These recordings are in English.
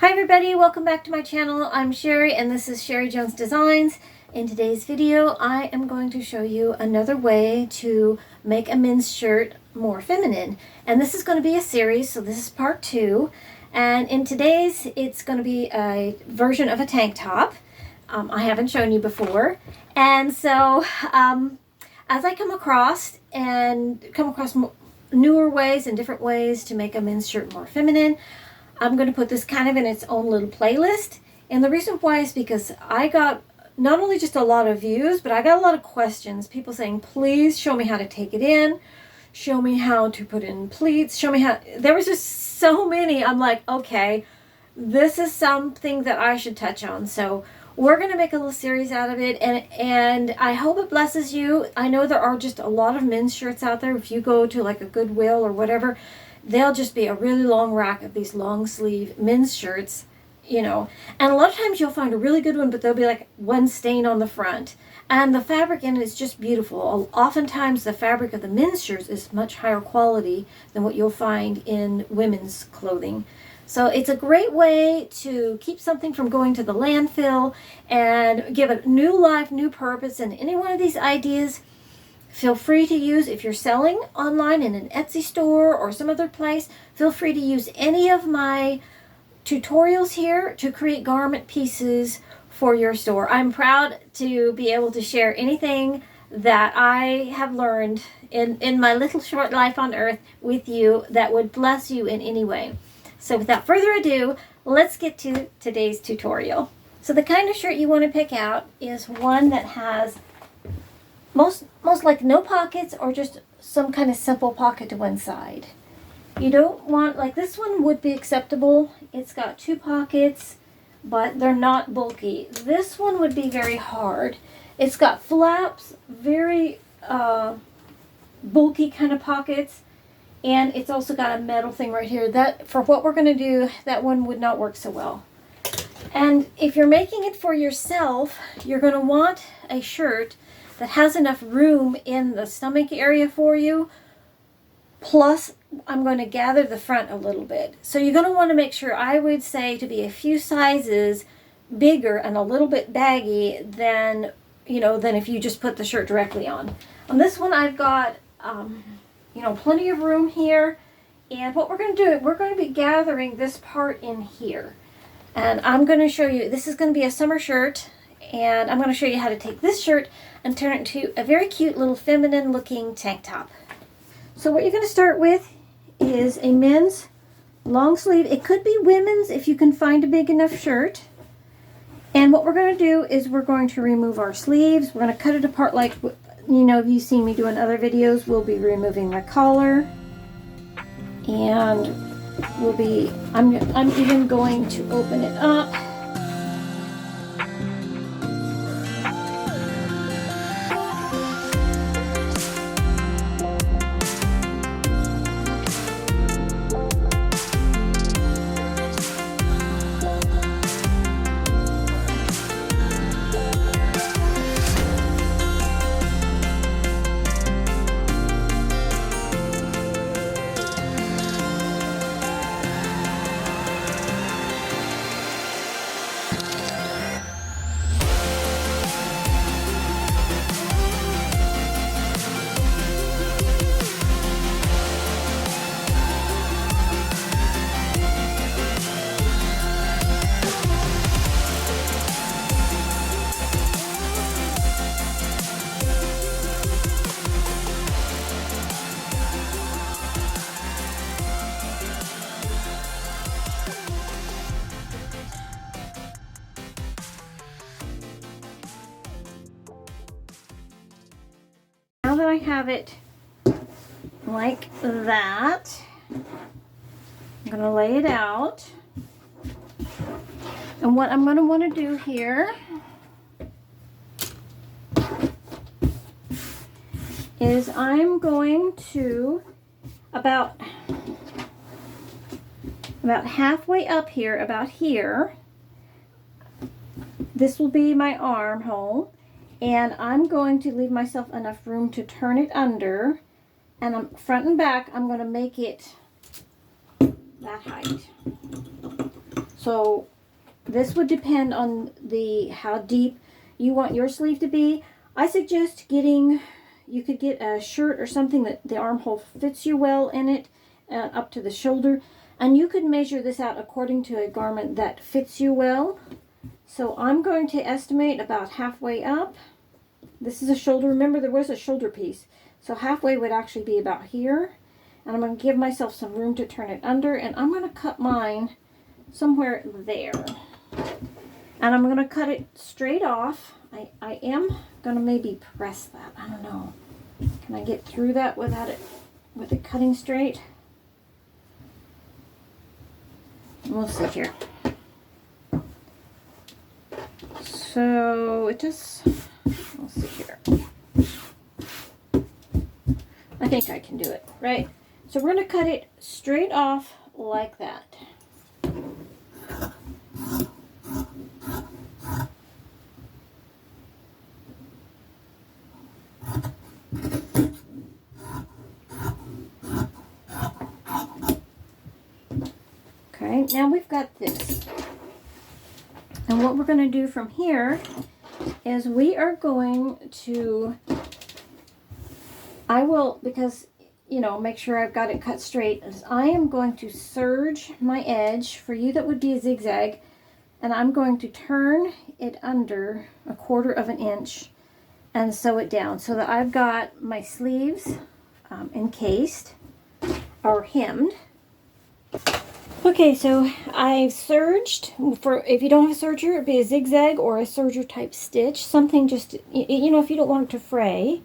Hi everybody, welcome back to my channel. I'm Sherry and this is Sherry Jones Designs. In today's video, I am going to show you another way to make a men's shirt more feminine. And this is going to be a series, so this is part 2. And in today's, it's going to be a version of a tank top. I haven't shown you before. And so, as I come across newer ways and different ways to make a men's shirt more feminine, I'm going to put this kind of in its own little playlist. And the reason why is because I got not only just a lot of views, but I got a lot of questions. People saying, please show me how to take it in. Show me how to put in pleats. Show me how. There was just so many. I'm like, okay, this is something that I should touch on. So we're going to make a little series out of it. And I hope it blesses you. I know there are just a lot of men's shirts out there. If you go to like a Goodwill or whatever, they'll just be a really long rack of these long sleeve men's shirts, you know. And a lot of times you'll find a really good one, but there'll be like one stain on the front. And the fabric in it is just beautiful. Oftentimes the fabric of the men's shirts is much higher quality than what you'll find in women's clothing. So it's a great way to keep something from going to the landfill and give it new life, new purpose. And any one of these ideas, feel free to use. If you're selling online in an Etsy store or some other place, feel free to use any of my tutorials here to create garment pieces for your store. I'm proud to be able to share anything that I have learned in my little short life on earth with you that would bless you in any way. So without further ado, let's get to today's tutorial. So the kind of shirt you want to pick out is one that has most like no pockets or just some kind of simple pocket to one side. You don't want, like this one would be acceptable. It's got 2 pockets, but they're not bulky. This one would be very hard. It's got flaps, very bulky kind of pockets, and it's also got a metal thing right here. That, for what we're going to do, that one would not work so well. And if you're making it for yourself, you're going to want a shirt that has enough room in the stomach area for you. Plus, I'm going to gather the front a little bit. So you're going to want to make sure, I would say, to be a few sizes bigger and a little bit baggy than, you know, than if you just put the shirt directly on. On this one, I've got, you know, plenty of room here. And what we're going to do, we're going to be gathering this part in here. And I'm going to show you, this is going to be a summer shirt. And I'm going to show you how to take this shirt and turn it into a very cute little feminine looking tank top. So what you're going to start with is a men's long sleeve. It could be women's if you can find a big enough shirt. And what we're going to do is we're going to remove our sleeves. We're going to cut it apart like, you know, if you've seen me do in other videos. We'll be removing the collar. And we'll be, I'm even going to open it up. Now that I have it like that, I'm going to lay it out. And what I'm going to want to do here is I'm going to about halfway up here, about here, this will be my armhole. And I'm going to leave myself enough room to turn it under, and I'm front and back, I'm going to make it that height. So this would depend on how deep you want your sleeve to be. I suggest you could get a shirt or something that the armhole fits you well in it, up to the shoulder. And you could measure this out according to a garment that fits you well. So I'm going to estimate about halfway up. This is a shoulder. Remember, there was a shoulder piece. So halfway would actually be about here. And I'm going to give myself some room to turn it under. And I'm going to cut mine somewhere there. And I'm going to cut it straight off. I am going to maybe press that. I don't know. Can I get through that with it cutting straight? We'll see here. So it just, let's see here. I think I can do it, right? So we're going to cut it straight off like that. Okay, now we've got this. And what we're going to do from here is we are going to, because, make sure I've got it cut straight, is I am going to serge my edge. For you, that would be a zigzag. And I'm going to turn it under 1/4 of an inch and sew it down so that I've got my sleeves encased or hemmed. Okay, so I've serged. If you don't have a serger, it'd be a zigzag or a serger type stitch. Something just, if you don't want it to fray,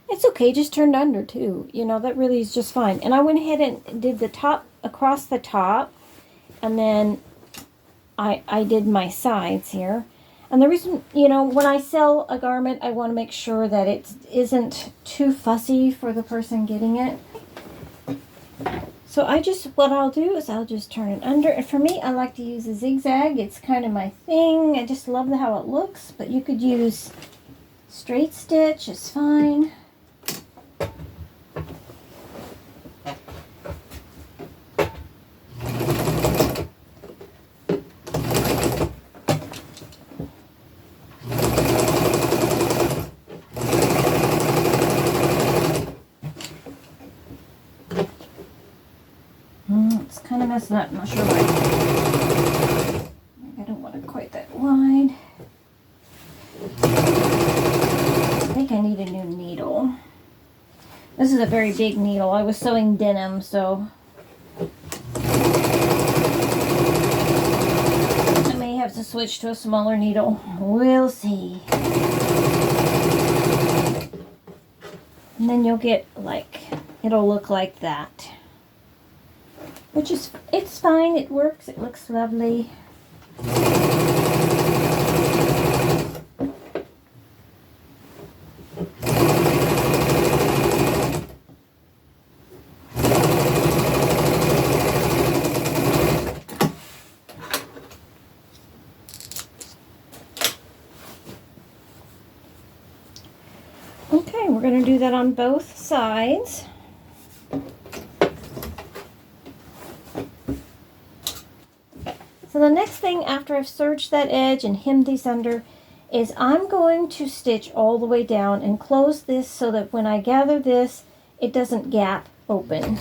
it's okay, just turned under too. That really is just fine. And I went ahead and did the top across the top, and then I did my sides here. And the reason, when I sell a garment, I want to make sure that it isn't too fussy for the person getting it. So what I'll do is I'll just turn it under. And for me, I like to use a zigzag. It's kind of my thing. I just love how it looks. But you could use straight stitch. It's fine. It's kind of messing up. I'm not sure why. I don't want it quite that wide. I think I need a new needle. This is a very big needle. I was sewing denim, so I may have to switch to a smaller needle. We'll see. And then you'll get it'll look like that. Which is, it's fine, it works, it looks lovely. Okay, we're going to do that on both sides. So the next thing after I've serged that edge and hemmed these under is I'm going to stitch all the way down and close this so that when I gather this, it doesn't gap open.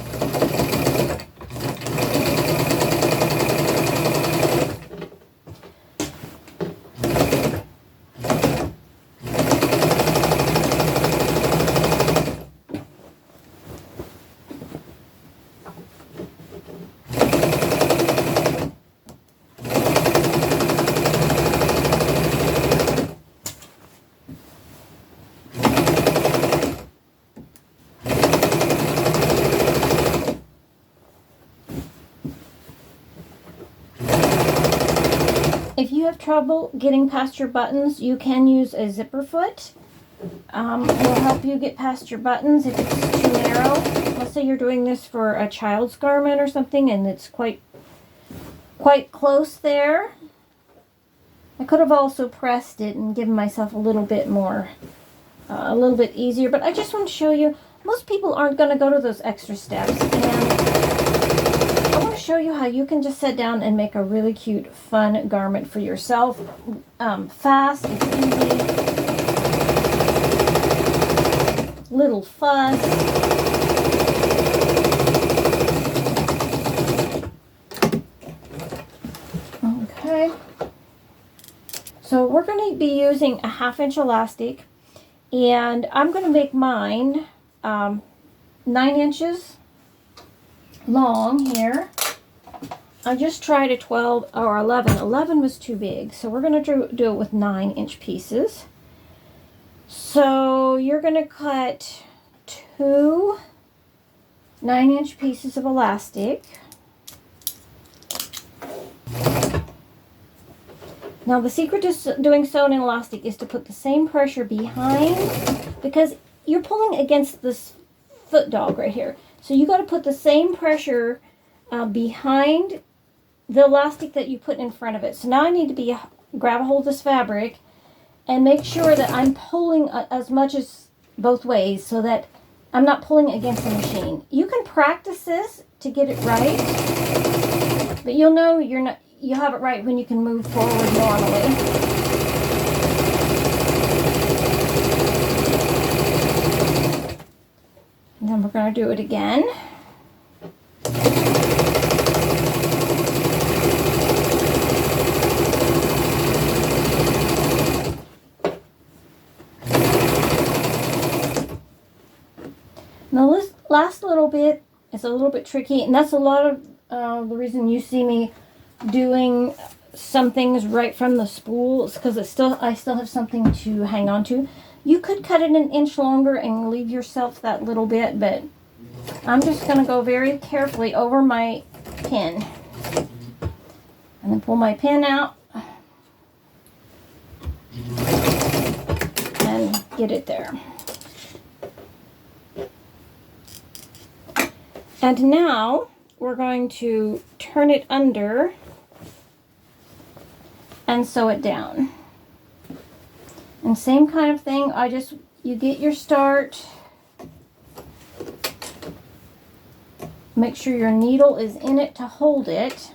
If you have trouble getting past your buttons, you can use a zipper foot. Will help you get past your buttons if it's too narrow. Let's say you're doing this for a child's garment or something and it's quite close there. I could have also pressed it and given myself a little bit more, a little bit easier, but I just want to show you, most people aren't going to go to those extra steps. And I want to show you how you can just sit down and make a really cute, fun garment for yourself. Fast, it's easy. Little fuss. Okay. So we're going to be using a 1/2 inch elastic, and I'm going to make mine 9 inches long here. I just tried a 12 or 11. 11 was too big, so we're going to do it with 9-inch pieces. So you're going to cut 2 9-inch pieces of elastic. Now the secret to doing sewn in elastic is to put the same pressure behind, because you're pulling against this foot dog right here. So you got to put the same pressure behind the elastic that you put in front of it. So now I need to grab a hold of this fabric and make sure that I'm pulling as much as both ways, so that I'm not pulling against the machine. You can practice this to get it right, but you'll know you have it right when you can move forward normally. And then we're going to do it again. Now this last little bit is a little bit tricky, and that's a lot of the reason you see me doing some things right from the spool, because I still have something to hang on to. You could cut it 1 inch longer and leave yourself that little bit, but I'm just going to go very carefully over my pin and then pull my pin out and get it there. And now we're going to turn it under and sew it down. And same kind of thing, you get your start. Make sure your needle is in it to hold it.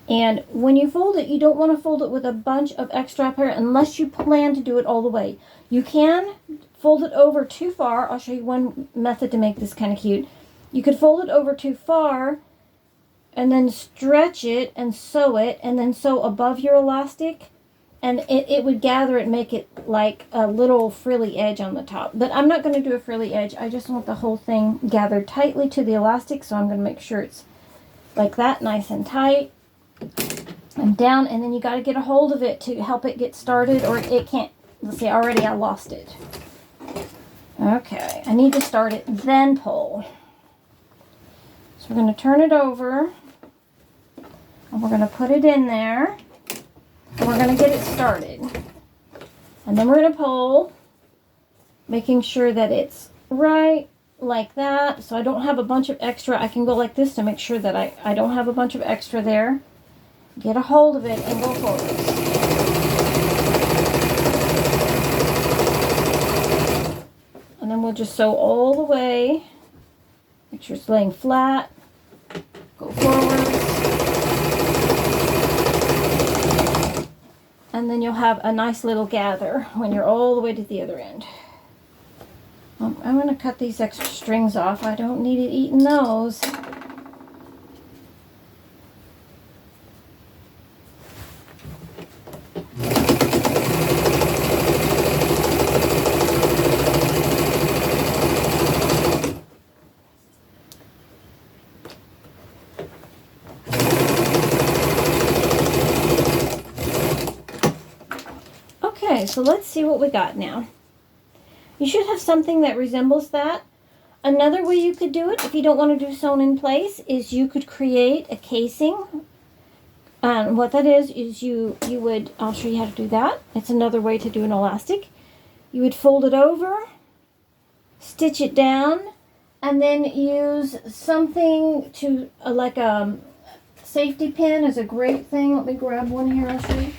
And when you fold it, you don't want to fold it with a bunch of extra up here unless you plan to do it all the way. You can fold it over too far. I'll show you one method to make this kind of cute. You could fold it over too far and then stretch it and sew it, and then sew above your elastic, and it would gather it, make it like a little frilly edge on the top. But I'm not going to do a frilly edge. I just want the whole thing gathered tightly to the elastic, so I'm going to make sure it's like that, nice and tight and down. And then you got to get a hold of it to help it get started, or it can't. Let's see, already I lost it. Okay, I need to start it, then pull. So we're going to turn it over, and we're going to put it in there, and we're going to get it started. And then we're going to pull, making sure that it's right like that, so I don't have a bunch of extra. I can go like this to make sure that I don't have a bunch of extra there. Get a hold of it and go forward. And then we'll just sew all the way. Make sure it's laying flat. Go forward. And then you'll have a nice little gather when you're all the way to the other end. I'm going to cut these extra strings off. I don't need it eating those. Okay, so let's see what we got now. You should have something that resembles that. Another way you could do it, if you don't want to do sewn in place, is you could create a casing. And what that is you would, I'll show you how to do that. It's another way to do an elastic. You would fold it over, stitch it down, and then use something to, like a safety pin is a great thing. Let me grab one here, I'll show you.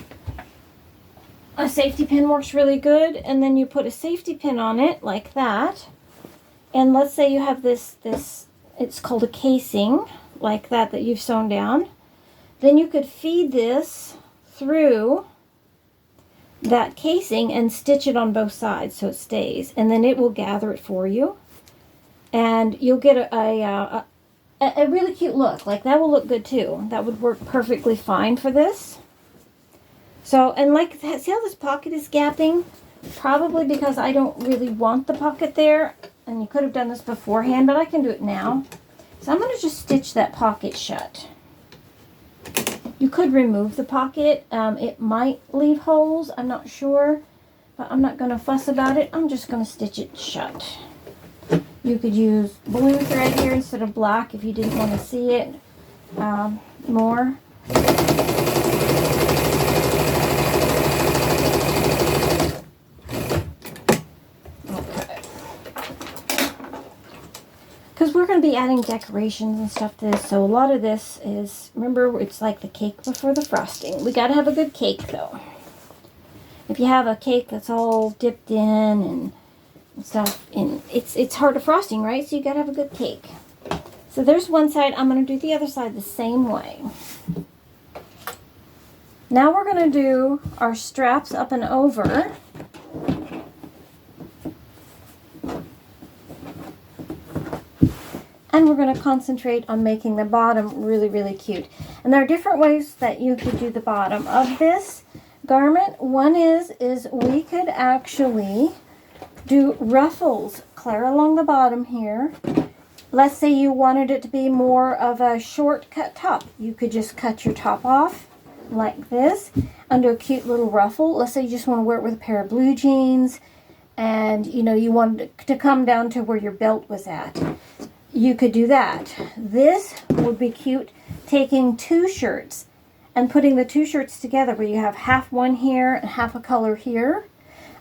A safety pin works really good, and then you put a safety pin on it like that. And let's say you have this it's called a casing, like that you've sewn down. Then you could feed this through that casing and stitch it on both sides so it stays, and then it will gather it for you, and you'll get a really cute look. Like, that will look good too. That would work perfectly fine for this. So, and like, see how this pocket is gapping? Probably because I don't really want the pocket there, and you could have done this beforehand, but I can do it now. So I'm going to just stitch that pocket shut. You could remove the pocket. It might leave holes, I'm not sure, but I'm not going to fuss about it. I'm just going to stitch it shut. You could use blue thread here instead of black if you didn't want to see it more. Because we're going to be adding decorations and stuff to this, so a lot of this is, remember, it's like the cake before the frosting. We got to have a good cake, though. If you have a cake that's all dipped in and stuff, and it's hard to frosting, right? So you got to have a good cake. So there's one side. I'm going to do the other side the same way. Now we're going to do our straps up and over. And we're going to concentrate on making the bottom really, really cute. And there are different ways that you could do the bottom of this garment. One is we could actually do ruffles clear along the bottom here. Let's say you wanted it to be more of a short cut top. You could just cut your top off like this and do a cute little ruffle. Let's say you just want to wear it with a pair of blue jeans, and you know you wanted it to come down to where your belt was at. You could do that. This would be cute, taking two shirts and putting the two shirts together where you have half one here and half a color here,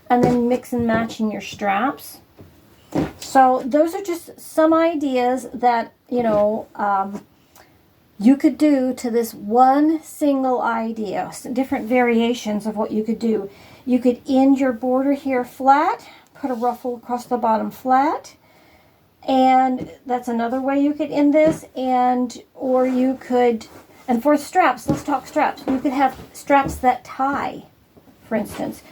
and then mix and matching your straps. So those are just some ideas that, you know, you could do to this one single idea. Different variations of what you could do. You could end your border here flat, put a ruffle across the bottom flat, and that's another way you could end this. Or you could, and for straps, let's talk straps. You could have straps that tie, for instance.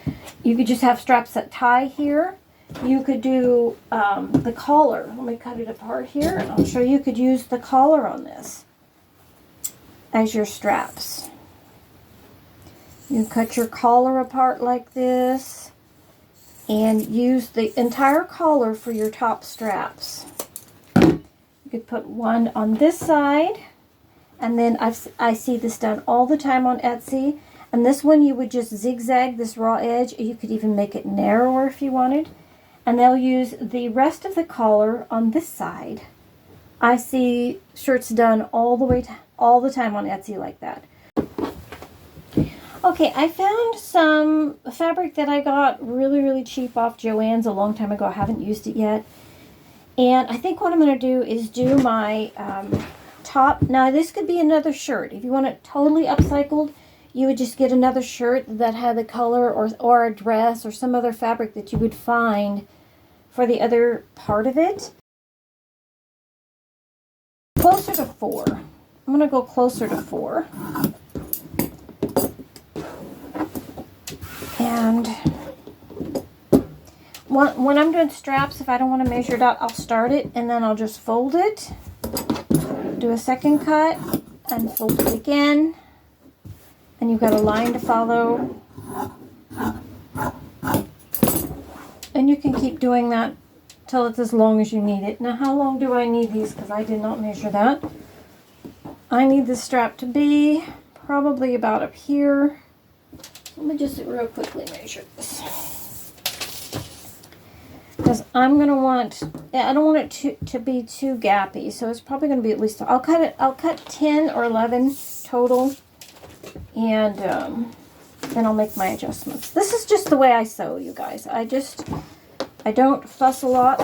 You could just have straps that tie here. You could do the collar. Let me cut it apart here, and I'll show you. You could use the collar on this as your straps. You cut your collar apart like this and use the entire collar for your top straps. You could put one on this side, and then I see this done all the time on Etsy. And this one you would just zigzag this raw edge. You could even make it narrower if you wanted. And they'll use the rest of the collar on this side. I see shirts done all the time on Etsy like that. Okay, I found some fabric that I got really, really cheap off Joann's a long time ago. I haven't used it yet. And I think what I'm going to do is do my top. Now, this could be another shirt. If you want it totally upcycled, you would just get another shirt that had the color or a dress or some other fabric that you would find for the other part of it. Closer to 4. I'm going to go closer to 4. And when I'm doing straps, if I don't want to measure it out, I'll start it and then I'll just fold it, do a second cut, and fold it again. And you've got a line to follow. And you can keep doing that till it's as long as you need it. Now, how long do I need these? Because I did not measure that. I need this strap to be probably about up here. Let me just real quickly measure this. Because I'm going to want, I don't want it to be too gappy. So it's probably going to be at least, I'll cut 10 or 11 total. And then I'll make my adjustments. This is just the way I sew, you guys. I don't fuss a lot.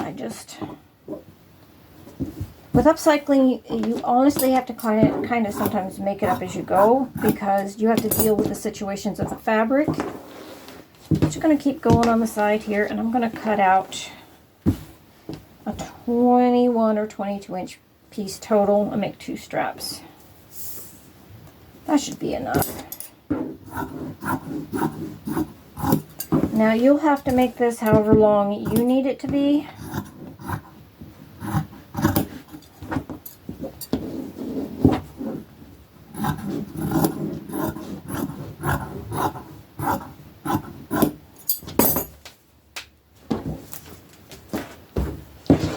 With upcycling, you honestly have to kind of sometimes make it up as you go, because you have to deal with the situations of the fabric. I'm just going to keep going on the side here, and I'm going to cut out a 21 or 22 inch piece total and make 2 straps. That should be enough. Now you'll have to make this however long you need it to be.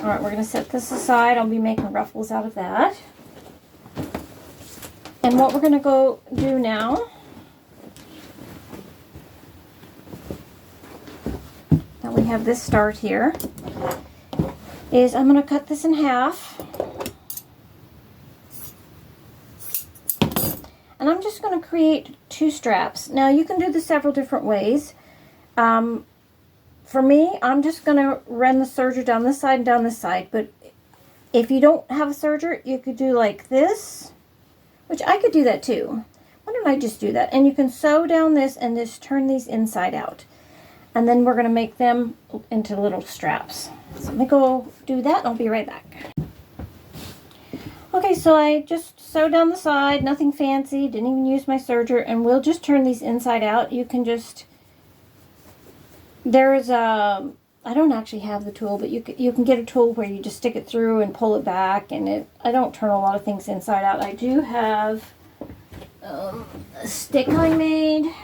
Alright, we're going to set this aside. I'll be making ruffles out of that. And what we're going to go do now, that we have this start here, is I'm going to cut this in half. And I'm just going to create 2 straps. Now you can do this several different ways. For me, I'm just going to run the serger down this side and down this side. But if you don't have a serger, you could do like this, which I could do that too. Why don't I just do that? And you can sew down this and just turn these inside out. And then we're going to make them into little straps. So let me go do that and I'll be right back. Okay, so I just sewed down the side, nothing fancy, didn't even use my serger, and we'll just turn these inside out. You can just, there's a, I don't actually have the tool, but you can get a tool where you just stick it through and pull it back, and I don't turn a lot of things inside out. I do have a stick I made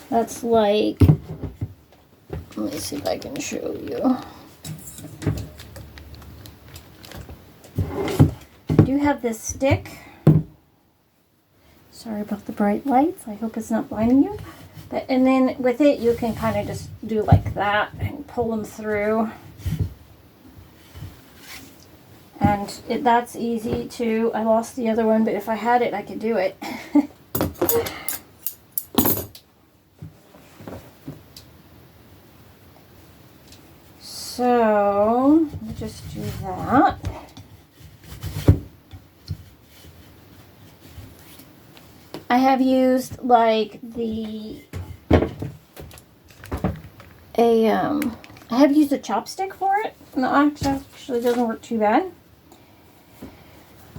that's like, let me see if I can show you. I do have this stick. Sorry about the bright lights. I hope it's not blinding you. But, and then with it, you can kind of just do like that and pull them through. And that's easy too. I lost the other one, but if I had it, I could do it. So, let me just do that. I have used like I have used a chopstick for it. And it actually doesn't work too bad.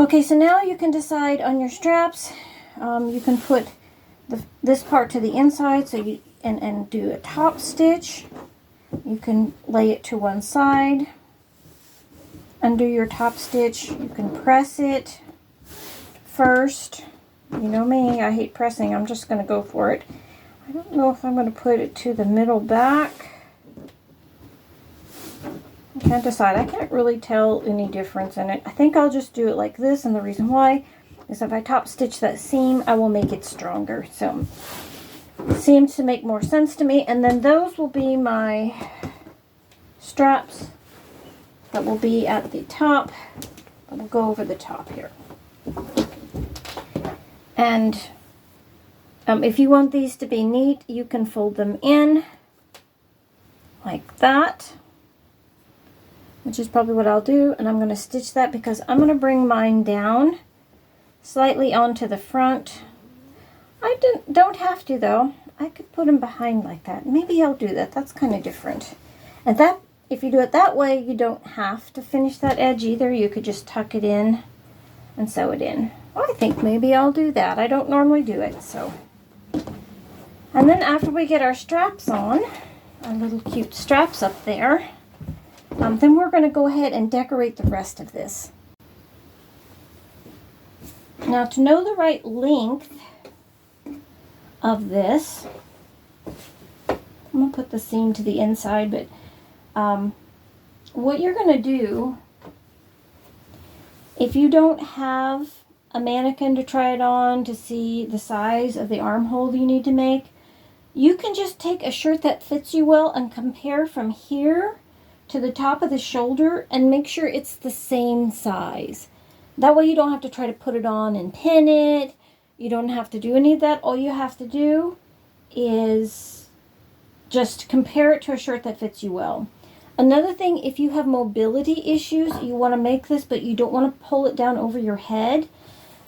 Okay, so now you can decide on your straps. You can put this part to the inside, so you and do a top stitch. You can lay it to one side, undo your top stitch. You can press it first. You know me, I hate pressing. I'm just going to go for it. I don't know if I'm going to put it to the middle back. I can't decide. I can't really tell any difference in it. I think I'll just do it like this, and the reason why is if I top stitch that seam, I will make it stronger. So it seems to make more sense to me. And then those will be my straps that will be at the top. I will go over the top here. And if you want these to be neat, you can fold them in like that, which is probably what I'll do. And I'm going to stitch that because I'm going to bring mine down slightly onto the front. I don't have to though. I could put them behind like that. Maybe I'll do that. That's kind of different. And that, if you do it that way, you don't have to finish that edge either. You could just tuck it in and sew it in. Well, I think maybe I'll do that. I don't normally do it, so. And then after we get our straps on, our little cute straps up there, then we're going to go ahead and decorate the rest of this. Now, to know the right length of this, I'm going to put the seam to the inside, but what you're going to do, if you don't have a mannequin to try it on to see the size of the armhole you need to make, you can just take a shirt that fits you well and compare from here to the top of the shoulder and make sure it's the same size. That way you don't have to try to put it on and pin it. You don't have to do any of that. All you have to do is just compare it to a shirt that fits you well. Another thing, if you have mobility issues, you want to make this, but you don't want to pull it down over your head,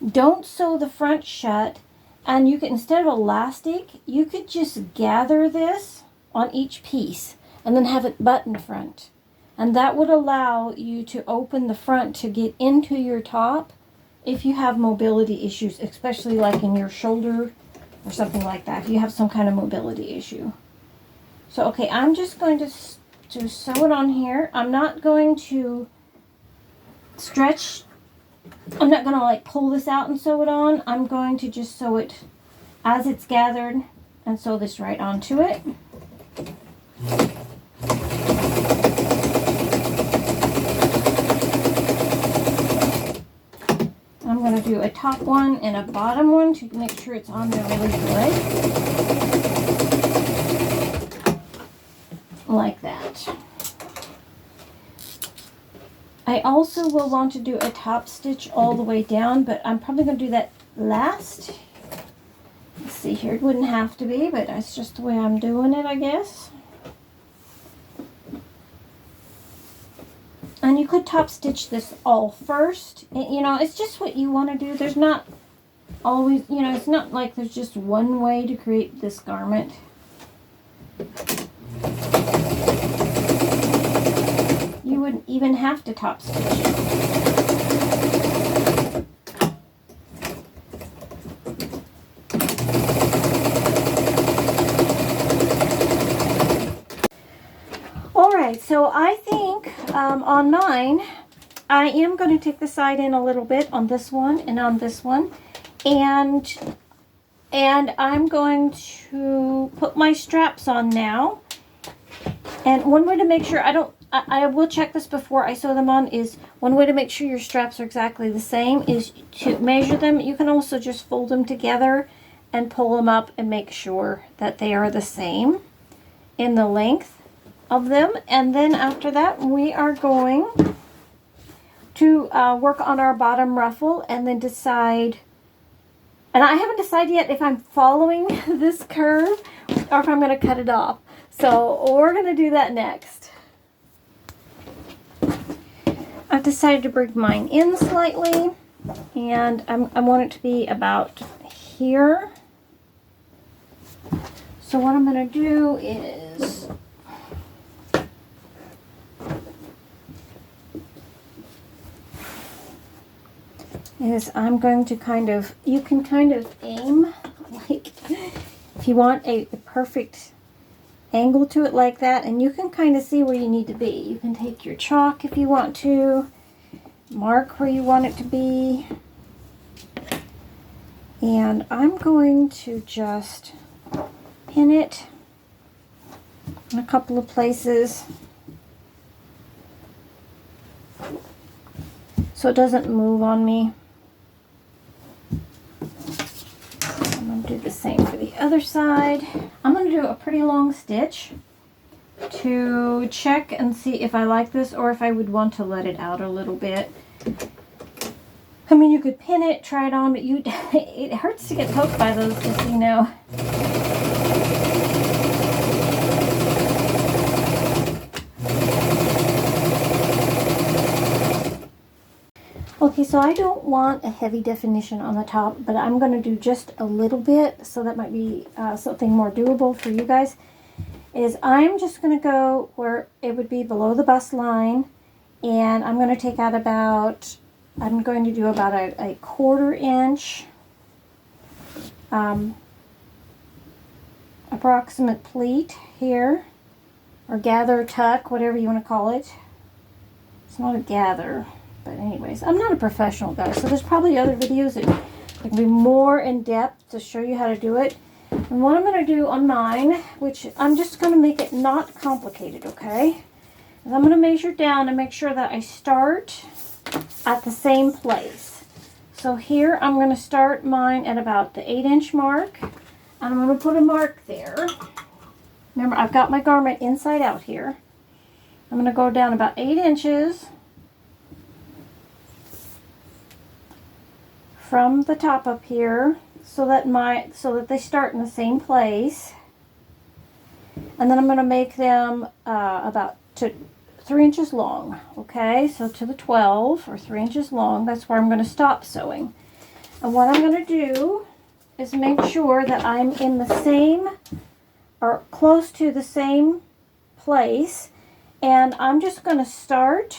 don't sew the front shut, and you can, instead of elastic, you could just gather this on each piece and then have it button front. And that would allow you to open the front to get into your top if you have mobility issues, especially like in your shoulder or something like that, if you have some kind of mobility issue. So, okay, I'm just going to sew it on here. I'm not going to stretch. I'm not going to like pull this out and sew it on. I'm going to just sew it as it's gathered and sew this right onto it. I'm going to do a top one and a bottom one to make sure it's on there really good. Like that. I also will want to do a top stitch all the way down, but I'm probably going to do that last. Let's see here. It wouldn't have to be, but that's just the way I'm doing it, I guess. And you could top stitch this all first. You know, it's just what you want to do. There's not always, you know, it's not like there's just one way to create this garment. You wouldn't even have to top stitch it. Alright, so I think on mine, I am going to take the side in a little bit on this one and on this one. And I'm going to put my straps on now. And one way to make sure I will check this before I sew them on, is one way to make sure your straps are exactly the same is to measure them. You can also just fold them together and pull them up and make sure that they are the same in the length of them. And then after that, we are going to work on our bottom ruffle and then decide. And I haven't decided yet if I'm following this curve or if I'm going to cut it off. So we're going to do that next. I've decided to bring mine in slightly, and I want it to be about here. So what I'm going to do is I'm going to kind of, you can kind of aim, like if you want a perfect angle to it like that, and you can kind of see where you need to be. You can take your chalk if you want to, mark where you want it to be, and I'm going to just pin it in a couple of places so it doesn't move on me. I'm going to do the same for the other side. I'm going to do a pretty long stitch to check and see if I like this or if I would want to let it out a little bit. I mean, you could pin it, try it on, but it hurts to get poked by those, just, you know. Okay, so I don't want a heavy definition on the top, but I'm going to do just a little bit, so that might be something more doable for you guys. Is I'm just going to go where it would be below the bust line, and I'm going to take out about, I'm going to do about a 1/4 inch approximate pleat here, or gather, tuck, whatever you want to call it. It's not a gather. But anyways, I'm not a professional, guys, so there's probably other videos that can be more in depth to show you how to do it. And what I'm going to do on mine, which I'm just going to make it not complicated, okay? Is I'm going to measure down and make sure that I start at the same place. So here I'm going to start mine at about the 8-inch mark, and I'm going to put a mark there. Remember, I've got my garment inside out here. I'm going to go down about 8 inches from the top up here, so that they start in the same place. And then I'm going to make them about 3 inches long. Okay, so to the 12 or 3 inches long, that's where I'm going to stop sewing. And what I'm going to do is make sure that I'm in the same or close to the same place, And I'm just going to start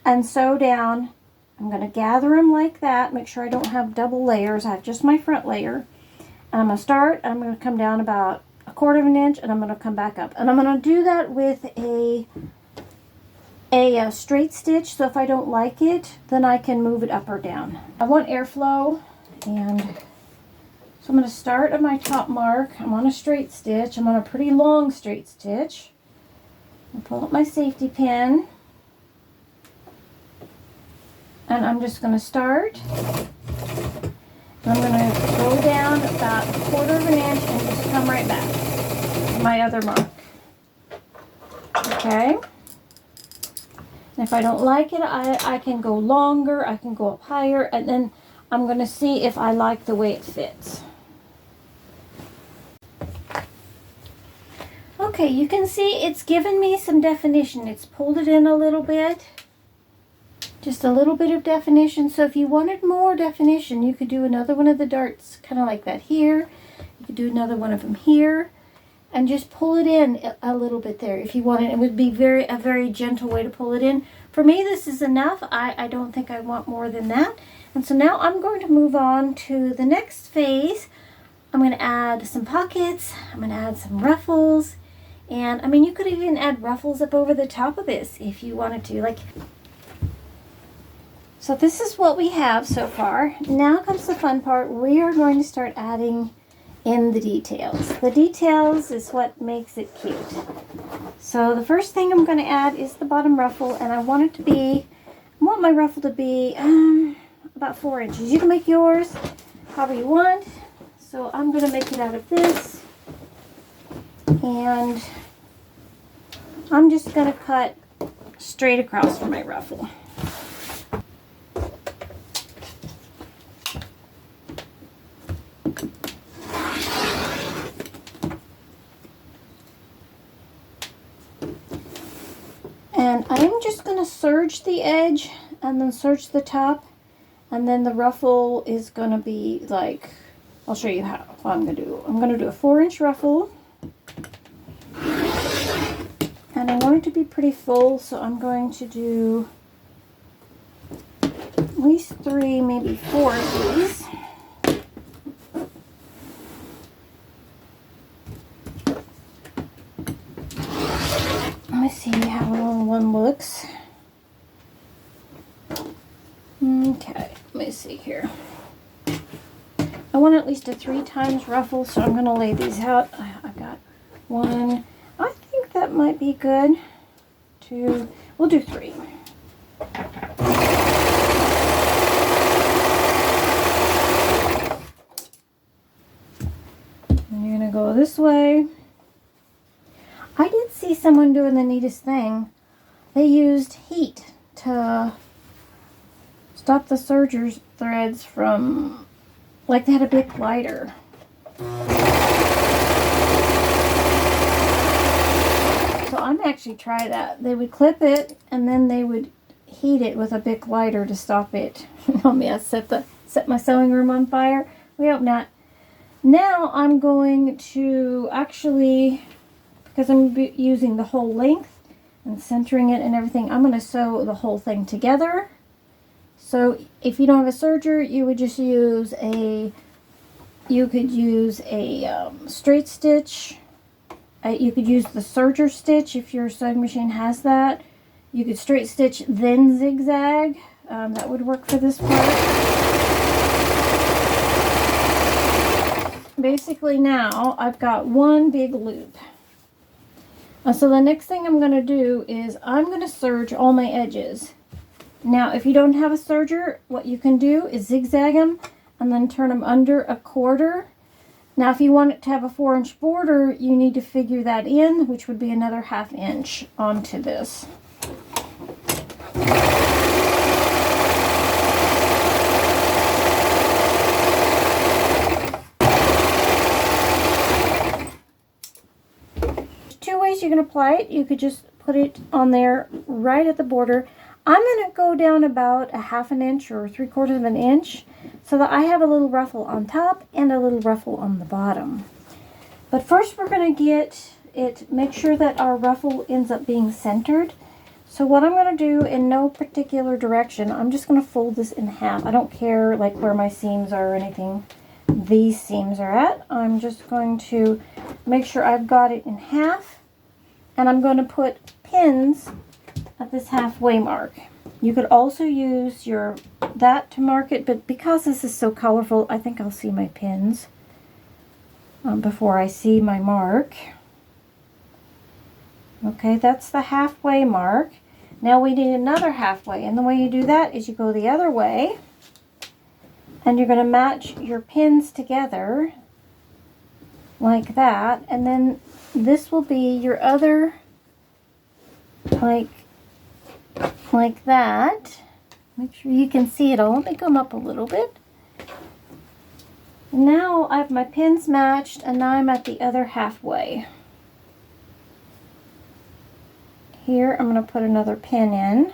and sew down. I'm going to gather them like that. Make sure I don't have double layers. I have just my front layer. And I'm going to start. I'm going to come down about 1/4 of an inch, and I'm going to come back up. And I'm going to do that with a straight stitch. So if I don't like it, then I can move it up or down. I want airflow, and so I'm going to start at my top mark. I'm on a straight stitch. I'm on a pretty long straight stitch. I'll pull up my safety pin. And I'm just going to start. And I'm going to go down about 1/4 of an inch and just come right back to my other mark. Okay. And if I don't like it, I can go longer, I can go up higher, and then I'm going to see if I like the way it fits. Okay, you can see it's given me some definition. It's pulled it in a little bit. Just a little bit of definition. So if you wanted more definition, you could do another one of the darts kind of like that here. You could do another one of them here. And just pull it in a little bit there if you wanted. It would be a very gentle way to pull it in. For me, this is enough. I don't think I want more than that. And so now I'm going to move on to the next phase. I'm going to add some pockets. I'm going to add some ruffles. And I mean, you could even add ruffles up over the top of this if you wanted to. So this is what we have so far. Now comes the fun part. We are going to start adding in the details. The details is what makes it cute. So the first thing I'm going to add is the bottom ruffle, and I want my ruffle to be about 4 inches. You can make yours however you want. So I'm going to make it out of this, and I'm just going to cut straight across for my ruffle. And I'm just going to serge the edge and then serge the top, and then the ruffle is going to be like, I'll show you what I'm going to do. I'm going to do a 4-inch ruffle, and I want it to be pretty full, so I'm going to do at least 3, maybe 4 of these. Let me see how long one looks. Okay, let me see here. I want at least a 3 times ruffle, so I'm going to lay these out. I got 1. I think that might be good. 2. We'll do 3. And you're going to go this way. I did see someone doing the neatest thing. They used heat to stop the serger's threads from, like they had a big lighter. So I'm actually try that. They would clip it and then they would heat it with a big lighter to stop it. Oh me, I set my sewing room on fire. We hope not. Now I'm going to actually, because I'm using the whole length and centering it and everything, I'm going to sew the whole thing together. So if you don't have a serger, you would just use a straight stitch. You could use the serger stitch if your sewing machine has that. You could straight stitch then zigzag. That would work for this part. Basically now I've got one big loop. So the next thing I'm going to do is I'm going to serge all my edges. Now if you don't have a serger, what you can do is zigzag them and then turn them under 1/4. Now if you want it to have a 4-inch border, you need to figure that in, which would be another 1/2 inch onto this. You can apply it. You could just put it on there right at the border. I'm going to go down about 1/2 inch or 3/4 of an inch so that I have a little ruffle on top and a little ruffle on the bottom. But first we're going to get it makes sure that our ruffle ends up being centered. So what I'm going to do in no particular direction, I'm just going to fold this in half. I don't care like where my seams are or anything these seams are at. I'm just going to make sure I've got it in half, and I'm going to put pins at this halfway mark. You could also use that to mark it, but because this is so colorful, I think I'll see my pins before I see my mark. Okay, that's the halfway mark. Now we need another halfway, and the way you do that is you go the other way, and you're going to match your pins together like that, and then this will be your other, like that. Make sure you can see it all. Let me come up a little bit. Now I have my pins matched, and now I'm at the other halfway. Here I'm going to put another pin in,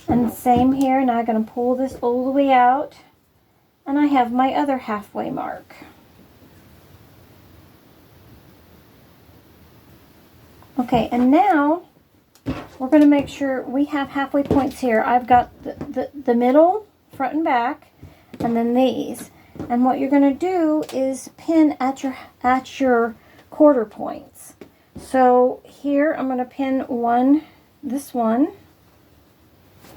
and same here. Now I'm going to pull this all the way out, and I have my other halfway mark. Okay, and now we're going to make sure we have halfway points here. I've got the middle, front and back, and then these. And what you're going to do is pin at your quarter points. So here I'm going to pin this one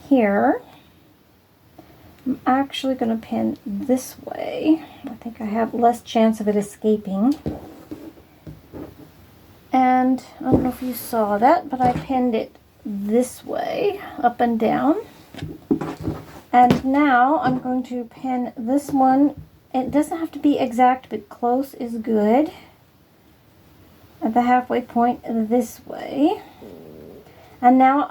here. I'm actually going to pin this way. I think I have less chance of it escaping. And I don't know if you saw that, but I pinned it this way, up and down. And now I'm going to pin this one. It doesn't have to be exact, but close is good. At the halfway point this way. And now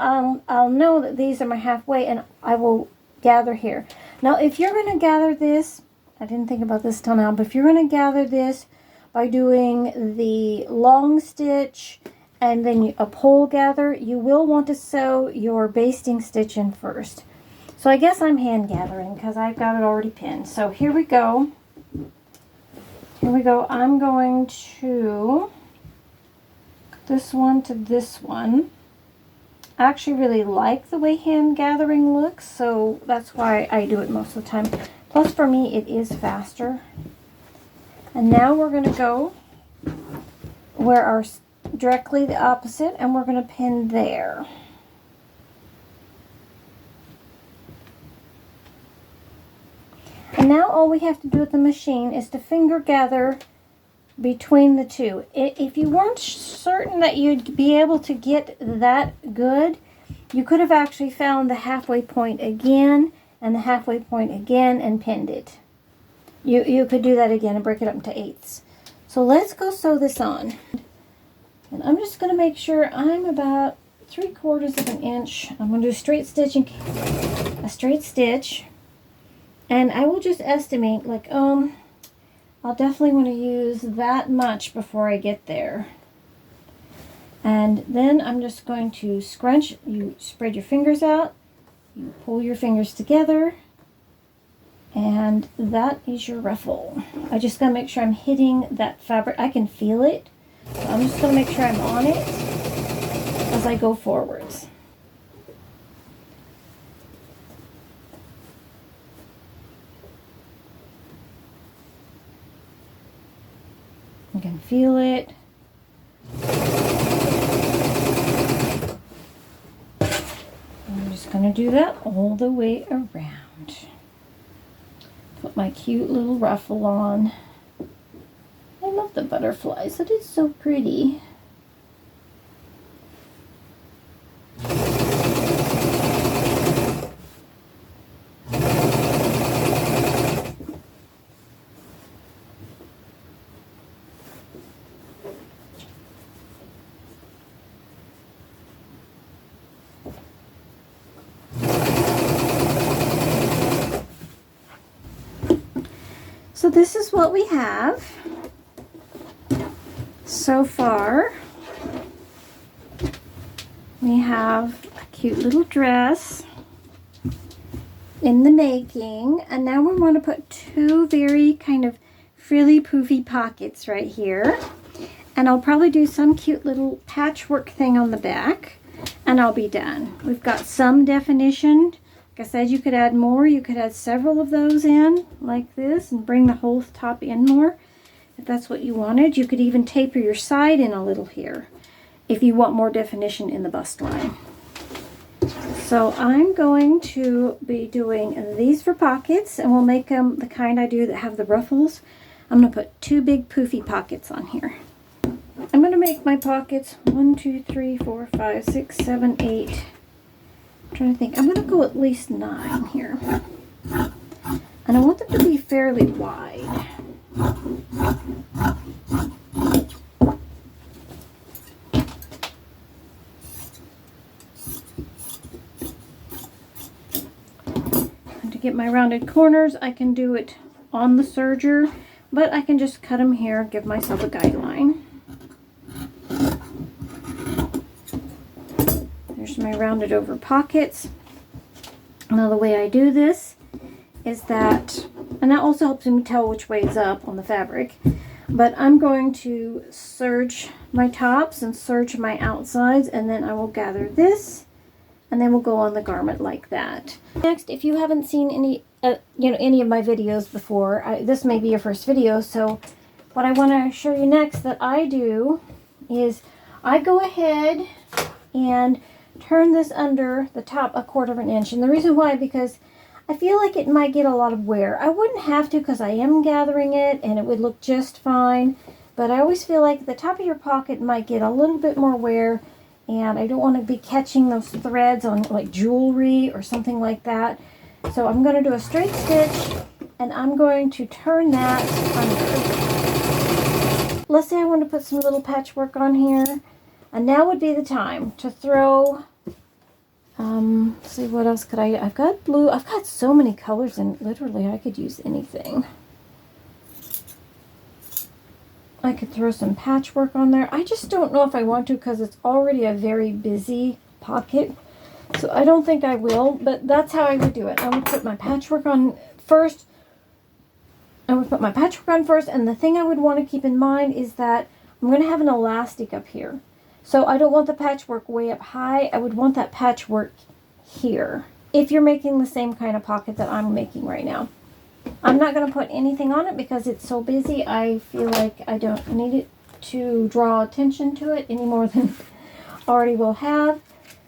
I'll know that these are my halfway, and I will gather here. Now if you're going to gather this, I didn't think about this till now, but if you're going to gather this by doing the long stitch and then a pole gather, you will want to sew your basting stitch in first. So I guess I'm hand gathering because I've got it already pinned. So here we go. Here we go. I'm going to this one to this one. I actually really like the way hand gathering looks, so that's why I do it most of the time. Plus for me it is faster. And now we're going to go where our directly the opposite, and we're going to pin there. And now all we have to do with the machine is to finger gather between the two. If you weren't certain that you'd be able to get that good, you could have actually found the halfway point again and the halfway point again and pinned it. You could do that again and break it up into eighths. So let's go sew this on. And I'm just going to make sure I'm about 3/4 of an inch. I'm going to do a straight stitch and a straight stitch. And I will just estimate, like, I'll definitely want to use that much before I get there. And then I'm just going to scrunch. You spread your fingers out, you pull your fingers together, and that is your ruffle. I just gotta make sure I'm hitting that fabric. I can feel it. So I'm just gonna make sure I'm on it as I go forwards. You can feel it. I'm just going to do that all the way around. Put my cute little ruffle on. I love the butterflies. It is so pretty. So this is what we have so far. We have a cute little dress in the making, and now we want to put two very kind of frilly poofy pockets right here. And I'll probably do some cute little patchwork thing on the back, and I'll be done. We've got some definition. Like I said, you could add more. You could add several of those in like this and bring the whole top in more if that's what you wanted. You could even taper your side in a little here if you want more definition in the bust line. So I'm going to be doing these for pockets, and we'll make them the kind I do that have the ruffles. I'm going to put 2 big poofy pockets on here. I'm going to make my pockets 1, 2, 3, 4, 5, 6, 7, 8. I'm trying to think. I'm going to go at least 9 here. And I want them to be fairly wide. And to get my rounded corners, I can do it on the serger, but I can just cut them here, give myself a guideline. There's my rounded over pockets. Now the way I do this is that, and that also helps me tell which way is up on the fabric, but I'm going to serge my tops and serge my outsides, and then I will gather this, and then we'll go on the garment like that. Next, if you haven't seen any any of my videos before, this may be your first video, so what I want to show you next that I do is I go ahead and turn this under the top 1/4 inch. And the reason why, because I feel like it might get a lot of wear. I wouldn't have to because I am gathering it and it would look just fine, but I always feel like the top of your pocket might get a little bit more wear, and I don't want to be catching those threads on like jewelry or something like that. So I'm going to do a straight stitch, and I'm going to turn that under. Let's say I want to put some little patchwork on here, and now would be the time to throw, let's see, what else could I've got blue. I've got so many colors, and literally I could use anything. I could throw some patchwork on there. I just don't know if I want to because it's already a very busy pocket. So I don't think I will, but that's how I would do it. I would put my patchwork on first. And the thing I would want to keep in mind is that I'm going to have an elastic up here. So I don't want the patchwork way up high. I would want that patchwork here if you're making the same kind of pocket that I'm making right now. I'm not going to put anything on it because it's so busy. I feel like I don't need it to draw attention to it any more than I already will have.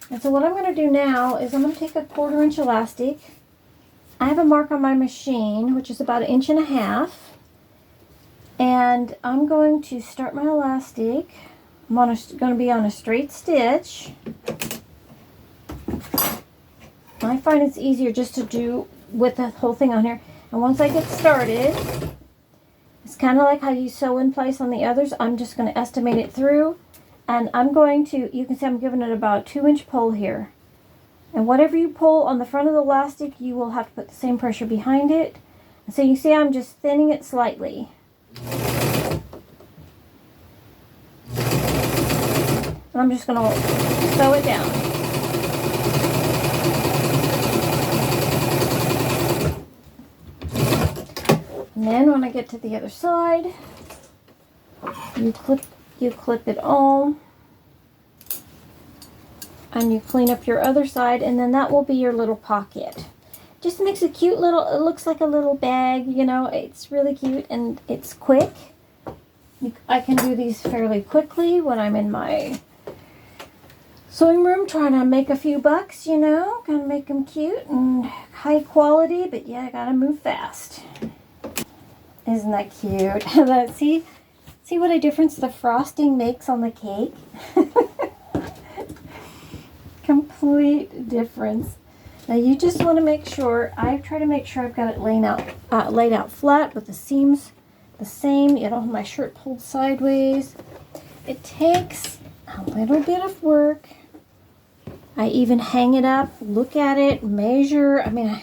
And so what I'm going to do now is I'm going to take a 1/4 inch elastic. I have a mark on my machine, which is about 1.5 inches. And I'm going to start my elastic. I'm going to be on a straight stitch. I find it's easier just to do with the whole thing on here. And once I get started, it's kind of like how you sew in place on the others. I'm just going to estimate it through. And I'm going to, you can see I'm giving it about a 2-inch pull here. And whatever you pull on the front of the elastic, you will have to put the same pressure behind it. And so you see I'm just thinning it slightly. And I'm just going to sew it down. And then when I get to the other side, you clip it all, and you clean up your other side, and then that will be your little pocket. Just makes a cute little, it looks like a little bag, you know, it's really cute and it's quick. I can do these fairly quickly when I'm in my sewing room trying to make a few bucks, you know, gotta make them cute and high quality, but yeah, I gotta move fast. Isn't that cute? See what a difference the frosting makes on the cake? Complete difference. Now you just want to make sure, I try to make sure I've got it laid out flat with the seams the same. You don't have my shirt pulled sideways. It takes a little bit of work. I even hang it up, look at it, measure. I mean,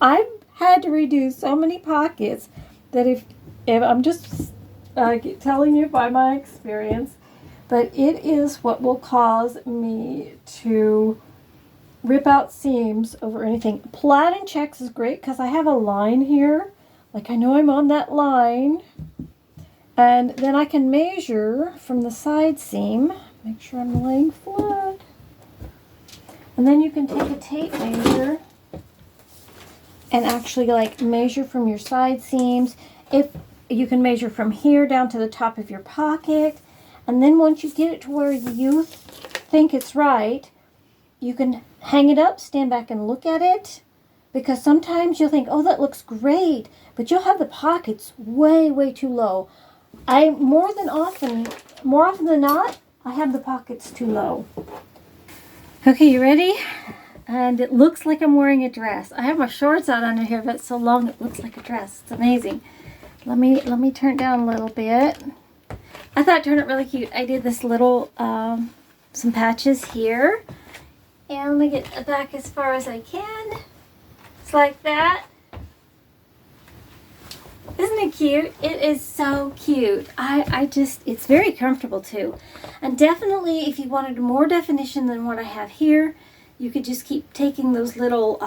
I've had to redo so many pockets that if I'm just telling you by my experience, but it is what will cause me to rip out seams over anything. Plaid and checks is great because I have a line here. Like I know I'm on that line. And then I can measure from the side seam. Make sure I'm laying flat. And then you can take a tape measure and actually like measure from your side seams. If you can measure from here down to the top of your pocket. And then once you get it to where you think it's right, you can hang it up, stand back and look at it. Because sometimes you'll think, oh, that looks great, but you'll have the pockets way, way too low. More often than not, I have the pockets too low. Okay, you ready? And it looks like I'm wearing a dress. I have my shorts out under here, but it's so long it looks like a dress. It's amazing. Let me turn it down a little bit. I thought it turned out really cute. I did this little, some patches here. And let me get it back as far as I can. It's like that. Isn't it cute? It is so cute. It's very comfortable too. And definitely if you wanted more definition than what I have here, you could just keep taking those little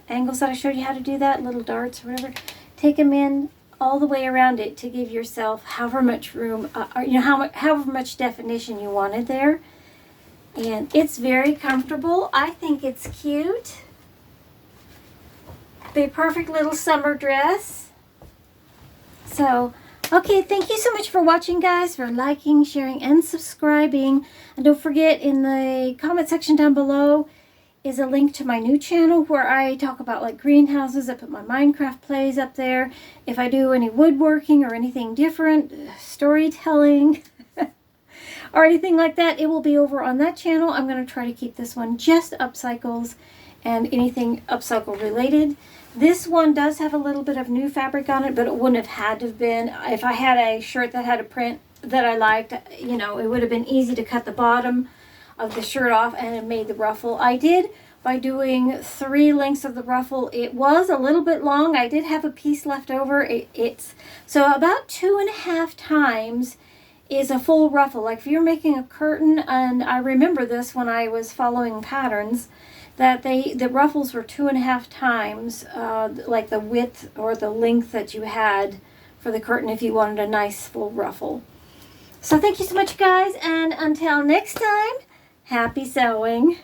angles that I showed you how to do that, little darts or whatever. Take them in all the way around it to give yourself however much room, however much definition you wanted there. And it's very comfortable. I think it's cute. Be a perfect little summer dress. So, okay, thank you so much for watching, guys, for liking, sharing, and subscribing. And don't forget, in the comment section down below is a link to my new channel where I talk about like greenhouses. I put my Minecraft plays up there. If I do any woodworking or anything different, storytelling, or anything like that, it will be over on that channel. I'm going to try to keep this one just upcycles and anything upcycle related. This one does have a little bit of new fabric on it, but it wouldn't have had to have been. If I had a shirt that had a print that I liked, you know, it would have been easy to cut the bottom of the shirt off and it made the ruffle. I did by doing 3 lengths of the ruffle. It was a little bit long. I did have a piece left over. So about 2.5 times is a full ruffle. Like if you're making a curtain, and I remember this when I was following patterns, that the ruffles were 2.5 times like the width or the length that you had for the curtain if you wanted a nice full ruffle. So thank you so much, guys, and until next time, happy sewing.